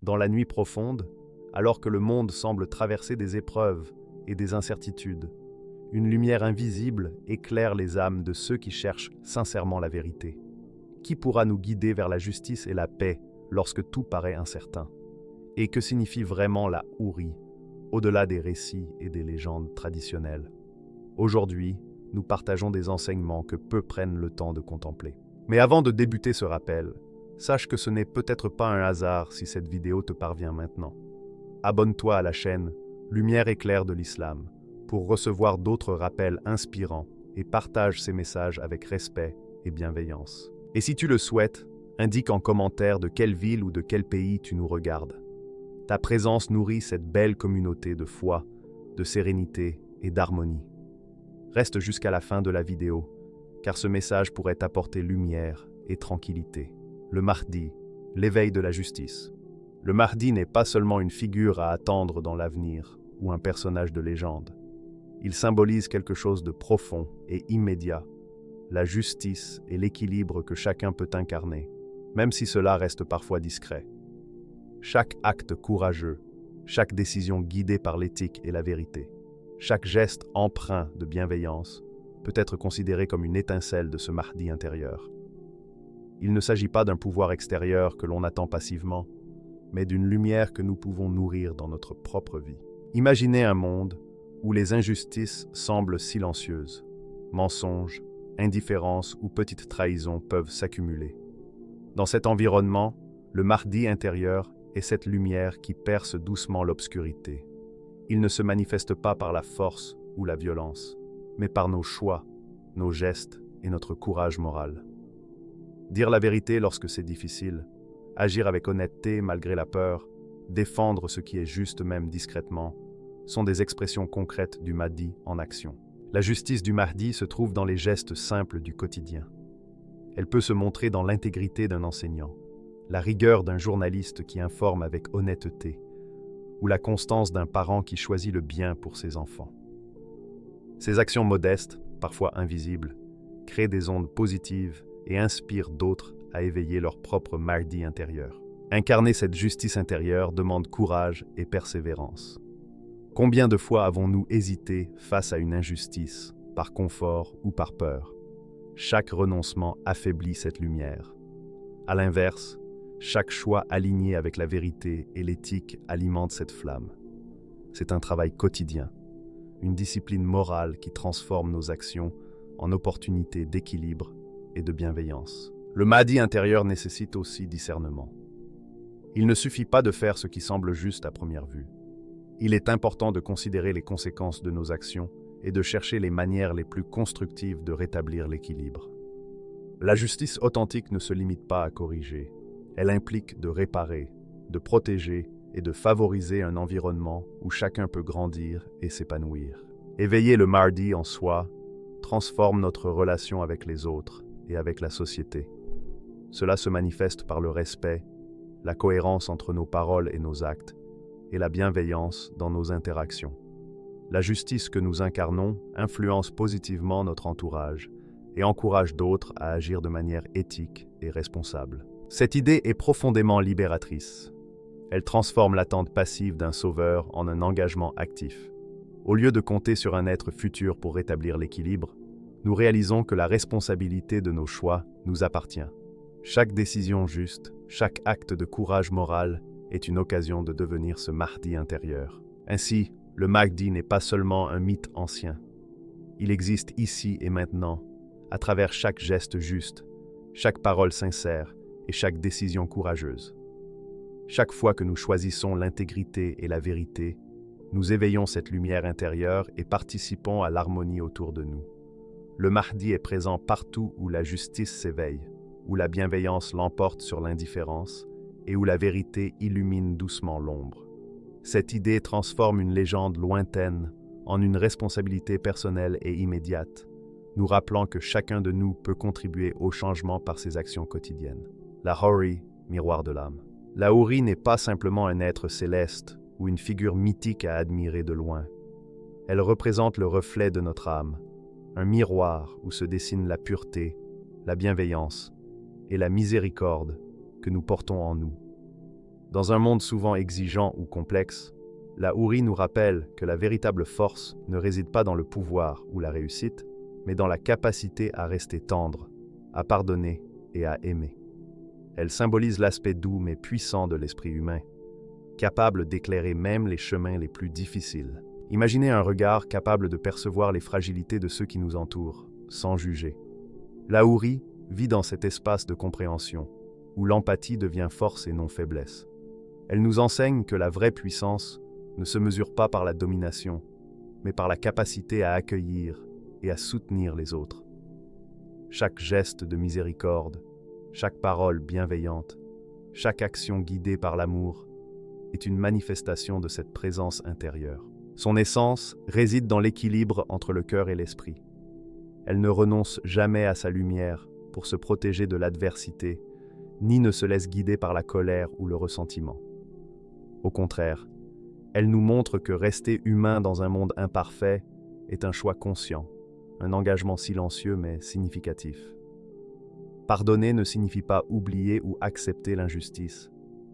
dans la nuit profonde, alors que le monde semble traverser des épreuves et des incertitudes, une lumière invisible éclaire les âmes de ceux qui cherchent sincèrement la vérité. Qui pourra nous guider vers la justice et la paix lorsque tout paraît incertain? Et que signifie vraiment la Houri, au-delà des récits et des légendes traditionnelles? Aujourd'hui, nous partageons des enseignements que peu prennent le temps de contempler. Mais avant de débuter ce rappel, sache que ce n'est peut-être pas un hasard si cette vidéo te parvient maintenant. Abonne-toi à la chaîne Lumière éclair de l'Islam pour recevoir d'autres rappels inspirants et partage ces messages avec respect et bienveillance. Et si tu le souhaites, indique en commentaire de quelle ville ou de quel pays tu nous regardes. Ta présence nourrit cette belle communauté de foi, de sérénité et d'harmonie. Reste jusqu'à la fin de la vidéo, car ce message pourrait t'apporter lumière et tranquillité. Le Mahdi, l'éveil de la justice. Le Mahdi n'est pas seulement une figure à attendre dans l'avenir ou un personnage de légende. Il symbolise quelque chose de profond et immédiat, la justice et l'équilibre que chacun peut incarner, même si cela reste parfois discret. Chaque acte courageux, chaque décision guidée par l'éthique et la vérité, chaque geste empreint de bienveillance peut être considéré comme une étincelle de ce Mahdi intérieur. Il ne s'agit pas d'un pouvoir extérieur que l'on attend passivement, mais d'une lumière que nous pouvons nourrir dans notre propre vie. Imaginez un monde où les injustices semblent silencieuses. Mensonges, indifférence ou petites trahisons peuvent s'accumuler. Dans cet environnement, le Mahdi intérieur est cette lumière qui perce doucement l'obscurité. Il ne se manifeste pas par la force ou la violence, mais par nos choix, nos gestes et notre courage moral. Dire la vérité lorsque c'est difficile, agir avec honnêteté malgré la peur, défendre ce qui est juste même discrètement, sont des expressions concrètes du Mahdi en action. La justice du Mahdi se trouve dans les gestes simples du quotidien. Elle peut se montrer dans l'intégrité d'un enseignant, la rigueur d'un journaliste qui informe avec honnêteté, ou la constance d'un parent qui choisit le bien pour ses enfants. Ces actions modestes, parfois invisibles, créent des ondes positives et inspirent d'autres à éveiller leur propre Mahdi intérieur. Incarner cette justice intérieure demande courage et persévérance. Combien de fois avons-nous hésité face à une injustice, par confort ou par peur? Chaque renoncement affaiblit cette lumière. À l'inverse, chaque choix aligné avec la vérité et l'éthique alimente cette flamme. C'est un travail quotidien, une discipline morale qui transforme nos actions en opportunités d'équilibre et de bienveillance. Le Mahdi intérieur nécessite aussi discernement. Il ne suffit pas de faire ce qui semble juste à première vue. Il est important de considérer les conséquences de nos actions et de chercher les manières les plus constructives de rétablir l'équilibre. La justice authentique ne se limite pas à corriger. Elle implique de réparer, de protéger et de favoriser un environnement où chacun peut grandir et s'épanouir. Éveiller le Mahdi en soi transforme notre relation avec les autres et avec la société. Cela se manifeste par le respect, la cohérence entre nos paroles et nos actes, et la bienveillance dans nos interactions. La justice que nous incarnons influence positivement notre entourage et encourage d'autres à agir de manière éthique et responsable. Cette idée est profondément libératrice. Elle transforme l'attente passive d'un sauveur en un engagement actif. Au lieu de compter sur un être futur pour rétablir l'équilibre, nous réalisons que la responsabilité de nos choix nous appartient. Chaque décision juste, chaque acte de courage moral est une occasion de devenir ce Mahdi intérieur. Ainsi, le Mahdi n'est pas seulement un mythe ancien. Il existe ici et maintenant, à travers chaque geste juste, chaque parole sincère et chaque décision courageuse. Chaque fois que nous choisissons l'intégrité et la vérité, nous éveillons cette lumière intérieure et participons à l'harmonie autour de nous. Le Mahdi est présent partout où la justice s'éveille, où la bienveillance l'emporte sur l'indifférence et où la vérité illumine doucement l'ombre. Cette idée transforme une légende lointaine en une responsabilité personnelle et immédiate, nous rappelant que chacun de nous peut contribuer au changement par ses actions quotidiennes. La Houri, miroir de l'âme. La Houri n'est pas simplement un être céleste ou une figure mythique à admirer de loin. Elle représente le reflet de notre âme, un miroir où se dessine la pureté, la bienveillance et la miséricorde que nous portons en nous. Dans un monde souvent exigeant ou complexe, la Houri nous rappelle que la véritable force ne réside pas dans le pouvoir ou la réussite, mais dans la capacité à rester tendre, à pardonner et à aimer. Elle symbolise l'aspect doux mais puissant de l'esprit humain, capable d'éclairer même les chemins les plus difficiles. Imaginez un regard capable de percevoir les fragilités de ceux qui nous entourent, sans juger. La Houri vit dans cet espace de compréhension, où l'empathie devient force et non faiblesse. Elle nous enseigne que la vraie puissance ne se mesure pas par la domination, mais par la capacité à accueillir et à soutenir les autres. Chaque geste de miséricorde, chaque parole bienveillante, chaque action guidée par l'amour est une manifestation de cette présence intérieure. Son essence réside dans l'équilibre entre le cœur et l'esprit. Elle ne renonce jamais à sa lumière pour se protéger de l'adversité, ni ne se laisse guider par la colère ou le ressentiment. Au contraire, elle nous montre que rester humain dans un monde imparfait est un choix conscient, un engagement silencieux mais significatif. Pardonner ne signifie pas oublier ou accepter l'injustice,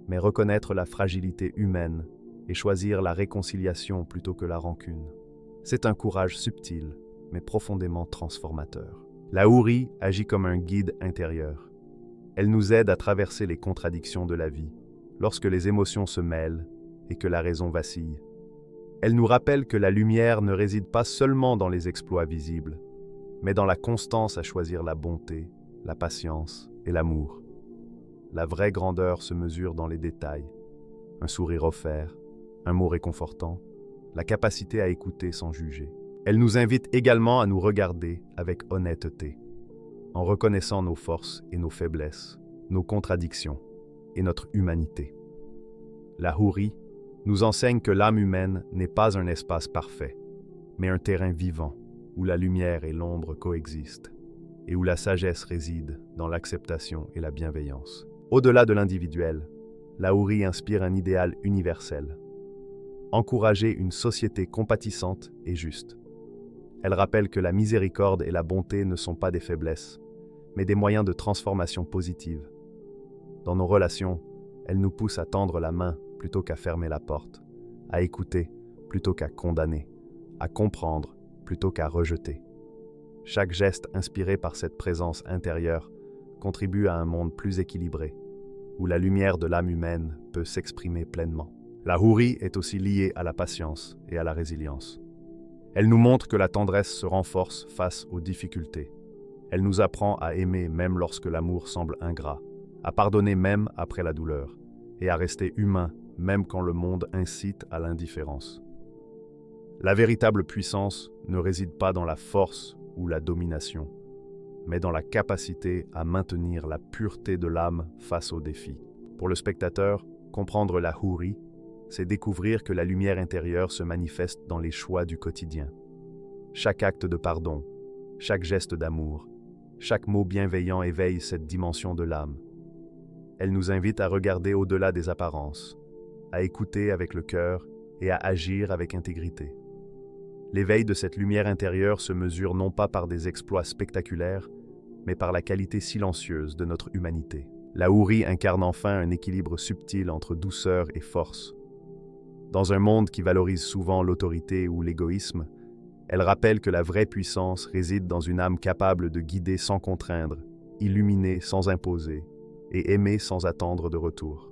mais reconnaître la fragilité humaine et choisir la réconciliation plutôt que la rancune. C'est un courage subtil, mais profondément transformateur. La Houri agit comme un guide intérieur. Elle nous aide à traverser les contradictions de la vie, lorsque les émotions se mêlent et que la raison vacille. Elle nous rappelle que la lumière ne réside pas seulement dans les exploits visibles, mais dans la constance à choisir la bonté, la patience et l'amour. La vraie grandeur se mesure dans les détails. Un sourire offert, un mot réconfortant, la capacité à écouter sans juger. Elle nous invite également à nous regarder avec honnêteté, en reconnaissant nos forces et nos faiblesses, nos contradictions et notre humanité. La Houri nous enseigne que l'âme humaine n'est pas un espace parfait, mais un terrain vivant où la lumière et l'ombre coexistent et où la sagesse réside dans l'acceptation et la bienveillance. Au-delà de l'individuel, la Houri inspire un idéal universel. Encourager une société compatissante et juste. Elle rappelle que la miséricorde et la bonté ne sont pas des faiblesses, mais des moyens de transformation positive. Dans nos relations, elle nous pousse à tendre la main plutôt qu'à fermer la porte, à écouter plutôt qu'à condamner, à comprendre plutôt qu'à rejeter. Chaque geste inspiré par cette présence intérieure contribue à un monde plus équilibré, où la lumière de l'âme humaine peut s'exprimer pleinement. La Houri est aussi liée à la patience et à la résilience. Elle nous montre que la tendresse se renforce face aux difficultés. Elle nous apprend à aimer même lorsque l'amour semble ingrat, à pardonner même après la douleur, et à rester humain même quand le monde incite à l'indifférence. La véritable puissance ne réside pas dans la force ou la domination, mais dans la capacité à maintenir la pureté de l'âme face aux défis. Pour le spectateur, comprendre la Houri, c'est découvrir que la lumière intérieure se manifeste dans les choix du quotidien. Chaque acte de pardon, chaque geste d'amour, chaque mot bienveillant éveille cette dimension de l'âme. Elle nous invite à regarder au-delà des apparences, à écouter avec le cœur et à agir avec intégrité. L'éveil de cette lumière intérieure se mesure non pas par des exploits spectaculaires, mais par la qualité silencieuse de notre humanité. La Houri incarne enfin un équilibre subtil entre douceur et force. Dans un monde qui valorise souvent l'autorité ou l'égoïsme, elle rappelle que la vraie puissance réside dans une âme capable de guider sans contraindre, illuminer sans imposer et aimer sans attendre de retour.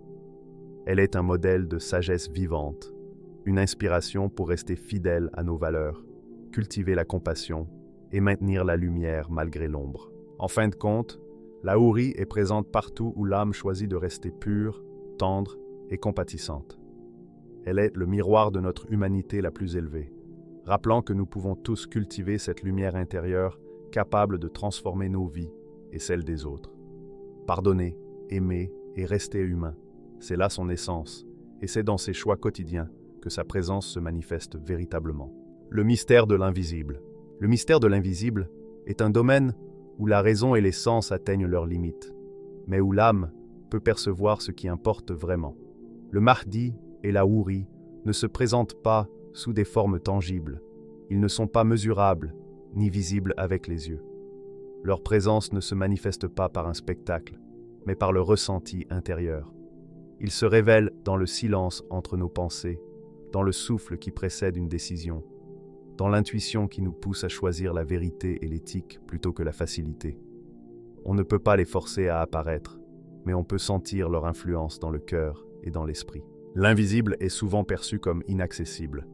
Elle est un modèle de sagesse vivante, une inspiration pour rester fidèle à nos valeurs, cultiver la compassion et maintenir la lumière malgré l'ombre. En fin de compte, la Houri est présente partout où l'âme choisit de rester pure, tendre et compatissante. Elle est le miroir de notre humanité la plus élevée, rappelant que nous pouvons tous cultiver cette lumière intérieure capable de transformer nos vies et celles des autres. Pardonner, aimer et rester humain, c'est là son essence, et c'est dans ses choix quotidiens que sa présence se manifeste véritablement. Le mystère de l'invisible. Le mystère de l'invisible est un domaine où la raison et les sens atteignent leurs limites, mais où l'âme peut percevoir ce qui importe vraiment. Le Mahdi et la Houri ne se présentent pas sous des formes tangibles. Ils ne sont pas mesurables, ni visibles avec les yeux. Leur présence ne se manifeste pas par un spectacle, mais par le ressenti intérieur. Il se révèle dans le silence entre nos pensées, dans le souffle qui précède une décision, dans l'intuition qui nous pousse à choisir la vérité et l'éthique plutôt que la facilité. On ne peut pas les forcer à apparaître, mais on peut sentir leur influence dans le cœur et dans l'esprit. L'invisible est souvent perçu comme inaccessible,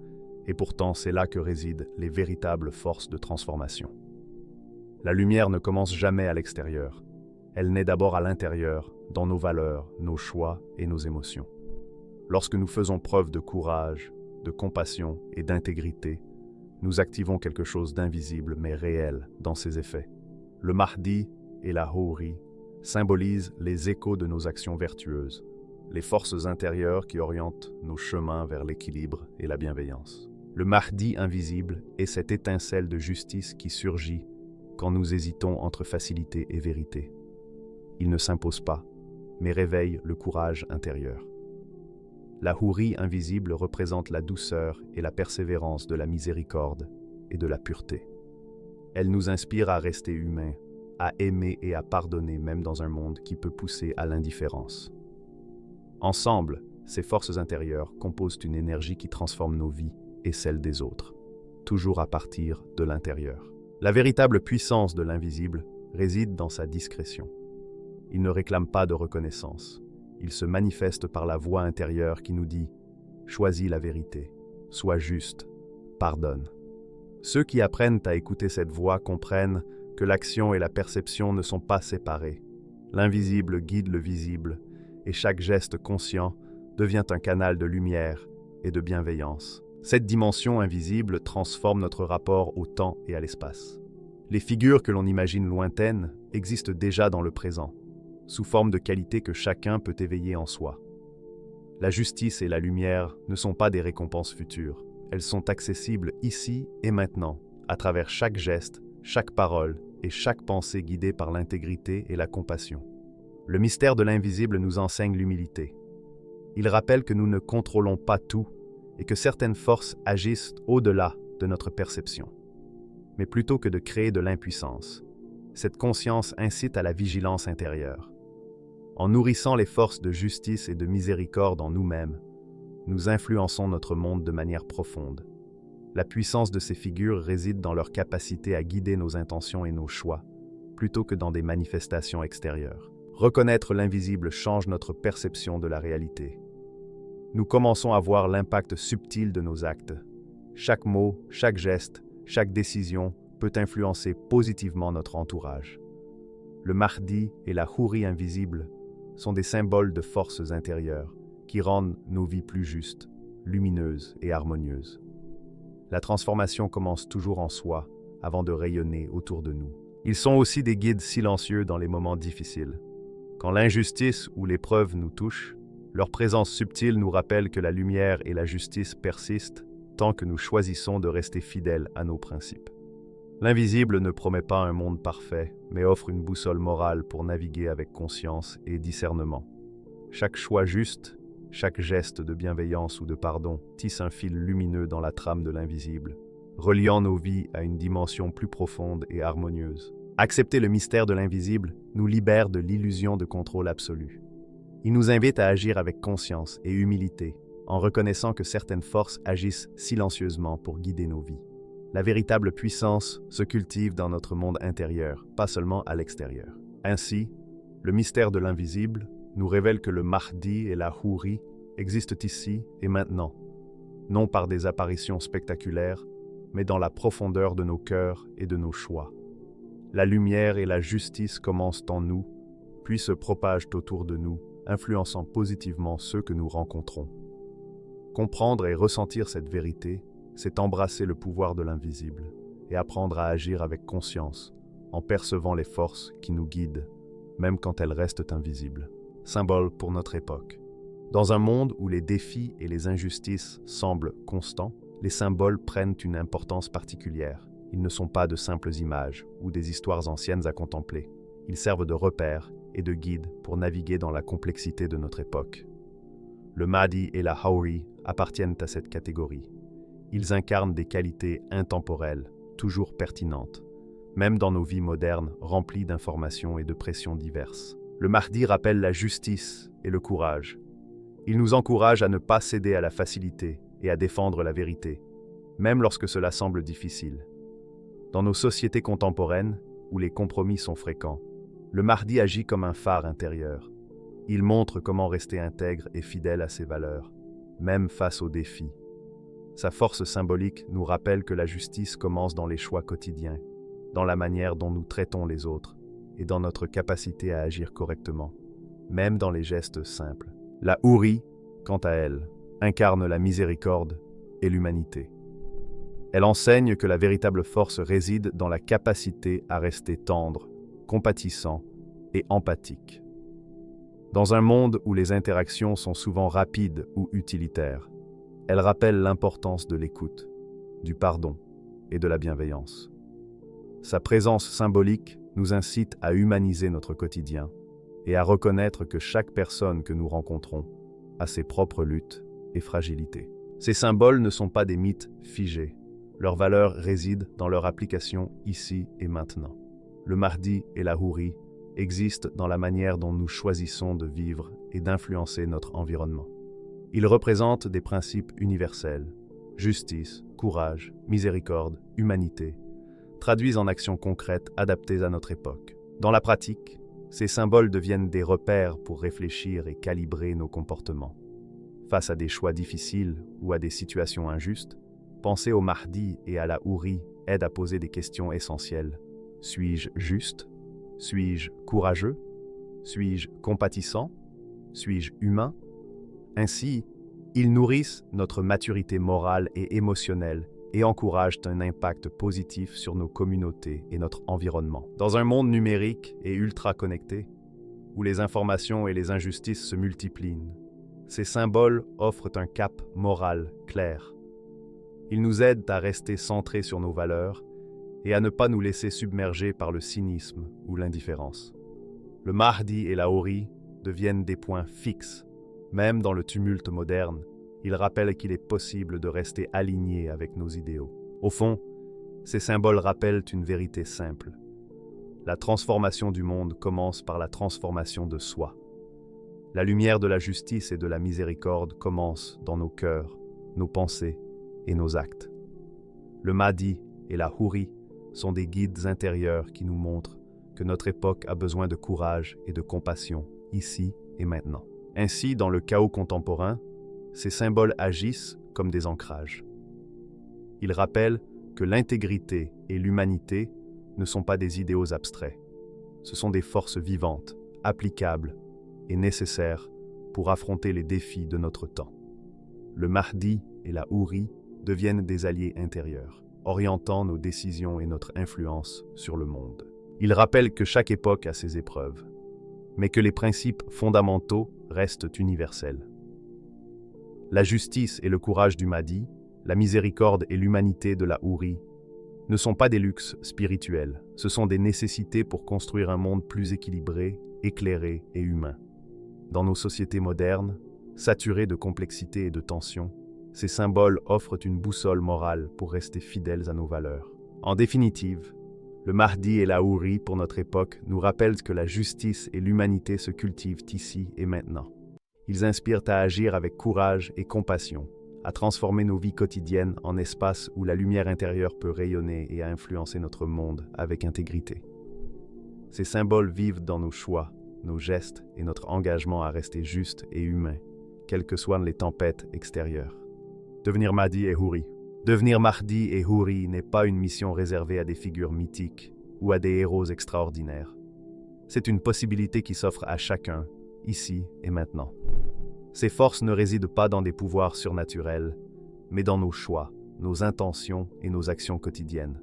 et pourtant c'est là que résident les véritables forces de transformation. La lumière ne commence jamais à l'extérieur. Elle naît d'abord à l'intérieur, dans nos valeurs, nos choix et nos émotions. Lorsque nous faisons preuve de courage, de compassion et d'intégrité, nous activons quelque chose d'invisible mais réel dans ses effets. Le Mahdi et la Houri symbolisent les échos de nos actions vertueuses, les forces intérieures qui orientent nos chemins vers l'équilibre et la bienveillance. Le Mahdi invisible est cette étincelle de justice qui surgit quand nous hésitons entre facilité et vérité. Il ne s'impose pas, mais réveille le courage intérieur. La Houri invisible représente la douceur et la persévérance de la miséricorde et de la pureté. Elle nous inspire à rester humains, à aimer et à pardonner même dans un monde qui peut pousser à l'indifférence. Ensemble, ces forces intérieures composent une énergie qui transforme nos vies et celles des autres, toujours à partir de l'intérieur. La véritable puissance de l'invisible réside dans sa discrétion. Il ne réclame pas de reconnaissance. Il se manifeste par la voix intérieure qui nous dit « Choisis la vérité, sois juste, pardonne ». Ceux qui apprennent à écouter cette voix comprennent que l'action et la perception ne sont pas séparées. L'invisible guide le visible et chaque geste conscient devient un canal de lumière et de bienveillance. Cette dimension invisible transforme notre rapport au temps et à l'espace. Les figures que l'on imagine lointaines existent déjà dans le présent, sous forme de qualités que chacun peut éveiller en soi. La justice et la lumière ne sont pas des récompenses futures. Elles sont accessibles ici et maintenant, à travers chaque geste, chaque parole et chaque pensée guidée par l'intégrité et la compassion. Le mystère de l'invisible nous enseigne l'humilité. Il rappelle que nous ne contrôlons pas tout et que certaines forces agissent au-delà de notre perception. Mais plutôt que de créer de l'impuissance, cette conscience incite à la vigilance intérieure. En nourrissant les forces de justice et de miséricorde en nous-mêmes, nous influençons notre monde de manière profonde. La puissance de ces figures réside dans leur capacité à guider nos intentions et nos choix, plutôt que dans des manifestations extérieures. Reconnaître l'invisible change notre perception de la réalité. Nous commençons à voir l'impact subtil de nos actes. Chaque mot, chaque geste, chaque décision peut influencer positivement notre entourage. Le Mahdi et la Houri invisible sont des symboles de forces intérieures qui rendent nos vies plus justes, lumineuses et harmonieuses. La transformation commence toujours en soi avant de rayonner autour de nous. Ils sont aussi des guides silencieux dans les moments difficiles. Quand l'injustice ou l'épreuve nous touchent, leur présence subtile nous rappelle que la lumière et la justice persistent tant que nous choisissons de rester fidèles à nos principes. L'invisible ne promet pas un monde parfait, mais offre une boussole morale pour naviguer avec conscience et discernement. Chaque choix juste, chaque geste de bienveillance ou de pardon tisse un fil lumineux dans la trame de l'invisible, reliant nos vies à une dimension plus profonde et harmonieuse. Accepter le mystère de l'invisible nous libère de l'illusion de contrôle absolu. Il nous invite à agir avec conscience et humilité, en reconnaissant que certaines forces agissent silencieusement pour guider nos vies. La véritable puissance se cultive dans notre monde intérieur, pas seulement à l'extérieur. Ainsi, le mystère de l'invisible nous révèle que le Mahdi et la Houri existent ici et maintenant, non par des apparitions spectaculaires, mais dans la profondeur de nos cœurs et de nos choix. La lumière et la justice commencent en nous, puis se propagent autour de nous, influençant positivement ceux que nous rencontrons. Comprendre et ressentir cette vérité, c'est embrasser le pouvoir de l'invisible et apprendre à agir avec conscience, en percevant les forces qui nous guident, même quand elles restent invisibles. Symbole pour notre époque. Dans un monde où les défis et les injustices semblent constants, les symboles prennent une importance particulière. Ils ne sont pas de simples images ou des histoires anciennes à contempler. Ils servent de repères et de guides pour naviguer dans la complexité de notre époque. Le Mahdi et la Houri appartiennent à cette catégorie. Ils incarnent des qualités intemporelles, toujours pertinentes, même dans nos vies modernes remplies d'informations et de pressions diverses. Le Mahdi rappelle la justice et le courage. Il nous encourage à ne pas céder à la facilité et à défendre la vérité, même lorsque cela semble difficile. Dans nos sociétés contemporaines, où les compromis sont fréquents, le Mahdi agit comme un phare intérieur. Il montre comment rester intègre et fidèle à ses valeurs, même face aux défis. Sa force symbolique nous rappelle que la justice commence dans les choix quotidiens, dans la manière dont nous traitons les autres et dans notre capacité à agir correctement, même dans les gestes simples. La Houri, quant à elle, incarne la miséricorde et l'humanité. Elle enseigne que la véritable force réside dans la capacité à rester tendre, compatissant et empathique. Dans un monde où les interactions sont souvent rapides ou utilitaires, elle rappelle l'importance de l'écoute, du pardon et de la bienveillance. Sa présence symbolique nous incite à humaniser notre quotidien et à reconnaître que chaque personne que nous rencontrons a ses propres luttes et fragilités. Ces symboles ne sont pas des mythes figés. Leur valeur réside dans leur application ici et maintenant. Le Mahdi et la Houri existent dans la manière dont nous choisissons de vivre et d'influencer notre environnement. Ils représentent des principes universels, justice, courage, miséricorde, humanité, traduits en actions concrètes adaptées à notre époque. Dans la pratique, ces symboles deviennent des repères pour réfléchir et calibrer nos comportements. Face à des choix difficiles ou à des situations injustes, penser au Mahdi et à la Houri aide à poser des questions essentielles. Suis-je juste? Suis-je courageux? Suis-je compatissant? Suis-je humain? Ainsi, ils nourrissent notre maturité morale et émotionnelle et encouragent un impact positif sur nos communautés et notre environnement. Dans un monde numérique et ultra connecté, où les informations et les injustices se multiplient, ces symboles offrent un cap moral clair. Ils nous aident à rester centrés sur nos valeurs et à ne pas nous laisser submerger par le cynisme ou l'indifférence. Le Mahdi et la Houri deviennent des points fixes. Même dans le tumulte moderne, ils rappellent qu'il est possible de rester aligné avec nos idéaux. Au fond, ces symboles rappellent une vérité simple. La transformation du monde commence par la transformation de soi. La lumière de la justice et de la miséricorde commence dans nos cœurs, nos pensées et nos actes. Le Mahdi et la Houri sont des guides intérieurs qui nous montrent que notre époque a besoin de courage et de compassion, ici et maintenant. Ainsi, dans le chaos contemporain, ces symboles agissent comme des ancrages. Ils rappellent que l'intégrité et l'humanité ne sont pas des idéaux abstraits. Ce sont des forces vivantes, applicables et nécessaires pour affronter les défis de notre temps. Le Mahdi et la Houri deviennent des alliés intérieurs, orientant nos décisions et notre influence sur le monde. Ils rappellent que chaque époque a ses épreuves, mais que les principes fondamentaux restent universels. La justice et le courage du Mahdi, la miséricorde et l'humanité de la Houri ne sont pas des luxes spirituels, ce sont des nécessités pour construire un monde plus équilibré, éclairé et humain. Dans nos sociétés modernes, saturées de complexité et de tension, ces symboles offrent une boussole morale pour rester fidèles à nos valeurs. En définitive, le Mahdi et la Houri pour notre époque nous rappellent que la justice et l'humanité se cultivent ici et maintenant. Ils inspirent à agir avec courage et compassion, à transformer nos vies quotidiennes en espaces où la lumière intérieure peut rayonner et à influencer notre monde avec intégrité. Ces symboles vivent dans nos choix, nos gestes et notre engagement à rester juste et humain, quelles que soient les tempêtes extérieures. Devenir Mahdi et Houri. Devenir Mahdi et Houri n'est pas une mission réservée à des figures mythiques ou à des héros extraordinaires. C'est une possibilité qui s'offre à chacun, ici et maintenant. Ces forces ne résident pas dans des pouvoirs surnaturels, mais dans nos choix, nos intentions et nos actions quotidiennes.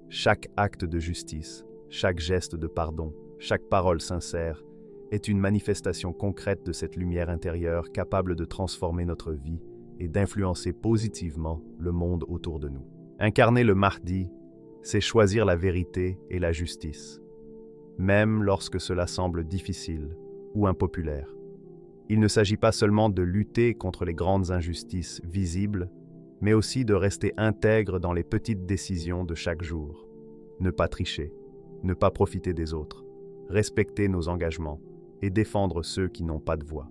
Chaque acte de justice, chaque geste de pardon, chaque parole sincère est une manifestation concrète de cette lumière intérieure capable de transformer notre vie et d'influencer positivement le monde autour de nous. Incarner le Mahdi, c'est choisir la vérité et la justice, même lorsque cela semble difficile ou impopulaire. Il ne s'agit pas seulement de lutter contre les grandes injustices visibles, mais aussi de rester intègre dans les petites décisions de chaque jour. Ne pas tricher, ne pas profiter des autres, respecter nos engagements et défendre ceux qui n'ont pas de voix.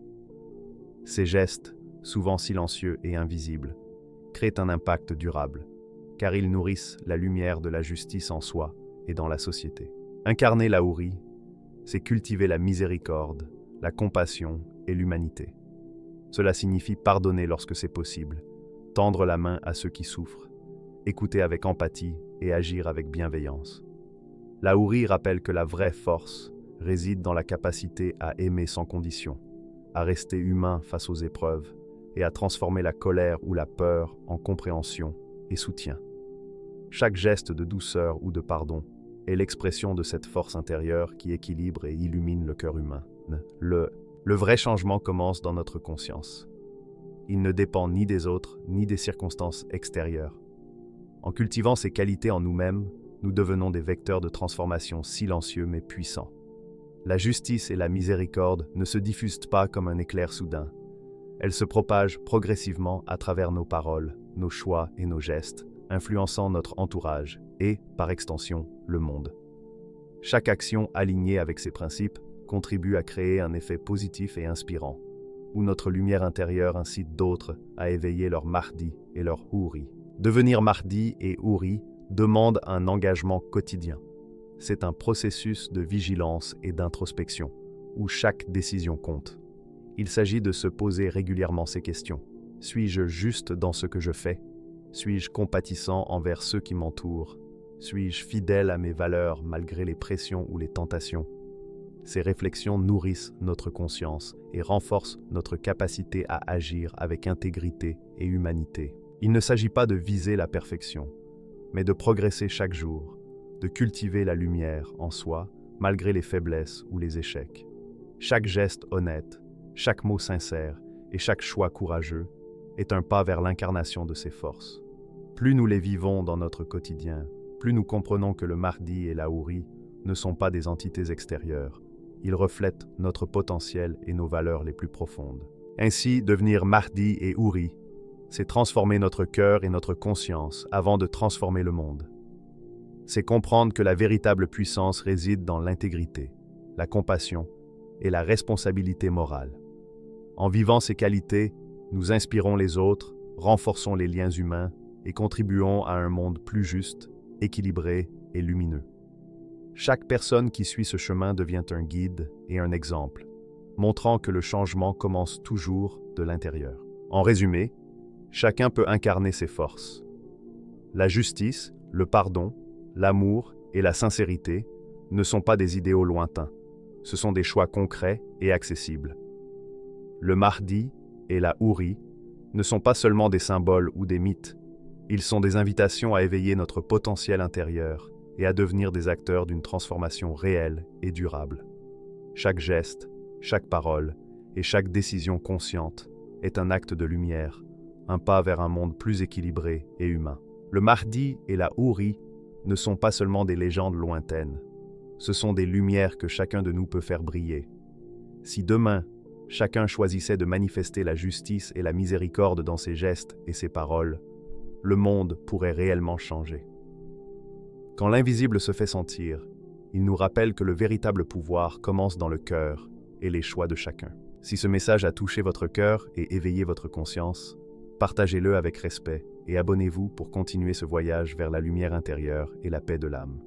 Ces gestes, souvent silencieux et invisibles, créent un impact durable, car ils nourrissent la lumière de la justice en soi et dans la société. Incarner l'Aouri, c'est cultiver la miséricorde, la compassion et l'humanité. Cela signifie pardonner lorsque c'est possible, tendre la main à ceux qui souffrent, écouter avec empathie et agir avec bienveillance. L'Aouri rappelle que la vraie force réside dans la capacité à aimer sans condition, à rester humain face aux épreuves et à transformer la colère ou la peur en compréhension et soutien. Chaque geste de douceur ou de pardon est l'expression de cette force intérieure qui équilibre et illumine le cœur humain. Le vrai changement commence dans notre conscience. Il ne dépend ni des autres, ni des circonstances extérieures. En cultivant ces qualités en nous-mêmes, nous devenons des vecteurs de transformation silencieux mais puissants. La justice et la miséricorde ne se diffusent pas comme un éclair soudain. Elles se propagent progressivement à travers nos paroles, nos choix et nos gestes, influençant notre entourage et, par extension, le monde. Chaque action alignée avec ces principes contribue à créer un effet positif et inspirant, où notre lumière intérieure incite d'autres à éveiller leur Mahdi et leur Houri. Devenir Mahdi et Houri demande un engagement quotidien. C'est un processus de vigilance et d'introspection, où chaque décision compte. Il s'agit de se poser régulièrement ces questions. Suis-je juste dans ce que je fais? Suis-je compatissant envers ceux qui m'entourent? Suis-je fidèle à mes valeurs malgré les pressions ou les tentations? Ces réflexions nourrissent notre conscience et renforcent notre capacité à agir avec intégrité et humanité. Il ne s'agit pas de viser la perfection, mais de progresser chaque jour, de cultiver la lumière en soi, malgré les faiblesses ou les échecs. Chaque geste honnête, chaque mot sincère et chaque choix courageux est un pas vers l'incarnation de ces forces. Plus nous les vivons dans notre quotidien, plus nous comprenons que le Mahdi et l'Aouri ne sont pas des entités extérieures. Ils reflètent notre potentiel et nos valeurs les plus profondes. Ainsi, devenir Mahdi et Houri, c'est transformer notre cœur et notre conscience avant de transformer le monde. C'est comprendre que la véritable puissance réside dans l'intégrité, la compassion et la responsabilité morale. En vivant ces qualités, nous inspirons les autres, renforçons les liens humains et contribuons à un monde plus juste, équilibré et lumineux. Chaque personne qui suit ce chemin devient un guide et un exemple, montrant que le changement commence toujours de l'intérieur. En résumé, chacun peut incarner ses forces. La justice, le pardon, l'amour et la sincérité ne sont pas des idéaux lointains, ce sont des choix concrets et accessibles. Le Mahdi et la Houri ne sont pas seulement des symboles ou des mythes, ils sont des invitations à éveiller notre potentiel intérieur et à devenir des acteurs d'une transformation réelle et durable. Chaque geste, chaque parole et chaque décision consciente est un acte de lumière, un pas vers un monde plus équilibré et humain. Le Mahdi et la Houri ne sont pas seulement des légendes lointaines, ce sont des lumières que chacun de nous peut faire briller. Si demain, chacun choisissait de manifester la justice et la miséricorde dans ses gestes et ses paroles, le monde pourrait réellement changer. Quand l'invisible se fait sentir, il nous rappelle que le véritable pouvoir commence dans le cœur et les choix de chacun. Si ce message a touché votre cœur et éveillé votre conscience, partagez-le avec respect et abonnez-vous pour continuer ce voyage vers la lumière intérieure et la paix de l'âme.